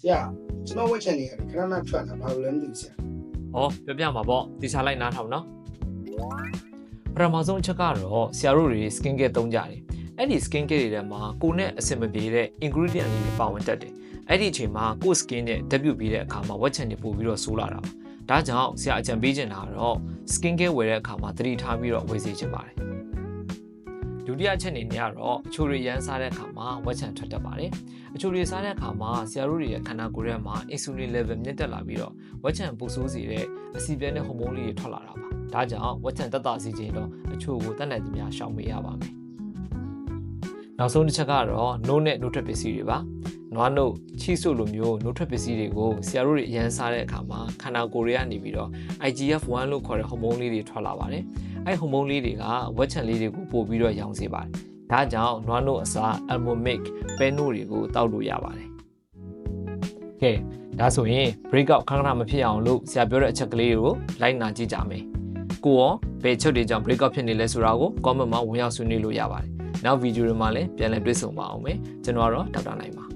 ဆရာကျွန်တော်ဝက်ချန်နေရတယ်ခဏခဏထွက်တာဘာလို့လဲမသိဘူးဆရာ ။ဩပြောပြမှာပေါ့တေချာလိုက်နားထောင်နော်။ပထမဆုံးအချက်ကတော့ဆရာတို့တွေ skin care သုံးကြတယ်။အဲ့ဒီ skin care တွေထဲမှာကိုယ်နဲ့အဆင်မပြေတဲ့ ingredient တွေပါဝင်တတ်တယ်။အဲ့ဒီအချိန်မှာကိုယ် skin နဲ့ဓာတ်ပြုတ်ပြီးတဲ့အခါမှာဝက်ချန်တွေပို့ပြီးတော့ဆိုးလာတာပါ။ဒါကြောင့်ဆရာအကြံပေးချင်တာကတော့ skin care ဝယ်တဲ့အခါမှာသတိထားပြီးတော့ဝယ်စီချင်ပါတယ်။ဒုတိယအချက်အနေနဲ့ကတော့အချိုတွေရမ်းစားတဲ့အခါမှာဝက်ချန်ထွက်တတ်ပါတယ်။အချိုတွေစားတဲ့အခါမှာဆရာတို့တွေရဲ့ခန္ဓာကိုယ်ထဲမှာ insulin level မြင့်တက်လာပြီးတော့ဝက်ချန်ပူဆိုးစေတဲ့အဆီပြဲတဲ့ဟော်မုန်းလေးတွေထွက်လာတာပါ။ဒါကြောင့်ဝက်ချန်တက်တာစီခြင်းတော့အချိုကိုတတ်နိုင်သမျှရှောင်ပေးရပါမယ်။နောက်ဆုံးတစ်ချက်ကတော့နို့နဲ့နို့ထွက်ပစ္စည်းတွေပါ။နွားနို့ချီဆိုလိုမျိုးနို့ထွက်ပစ္စည်းတွေကိုဆရာတို့တွေအရန်စားတဲ့အခါမှာခန္ဓာကိုယ်တွေကနေပြီးတော့ IGF-1 လို့ခေါ်တဲ့ဟော်မုန်းလေးတွေထွက်လာပါတယ်။အဲ့ဟော်မုန်းလေးတွေကဝက်ချန်လေးတွေကိုပို့ပြီးတော့ရောင်စေပါတယ်။ဒါကြောင့်နွားနို့အစား almond milk ပဲနို့တွေကိုတောက်လို့ရပါတယ်။ကဲဒါဆိုရင် breakout ခဏခဏမဖြစ်အောင်လို့ဆရာပြောတဲ့အချက်ကလေးတွေကိုလိုက်နာကြည့်ကြမယ်။ကိုရောဘယ်ချက်တွေကြောင့် breakout ဖြစ်နေလဲဆိုတာကို comment မှာဝင်ရောက်ဆွေးနွေးလို့ရပါတယ်။နောက်ဗီဒီယိုတွေမှာလည်းပြန်လည်တွေ့ဆုံပါအောင်မယ်။ကျွန်တော်ကတော့ဒေါက်တာနိုင်ပါ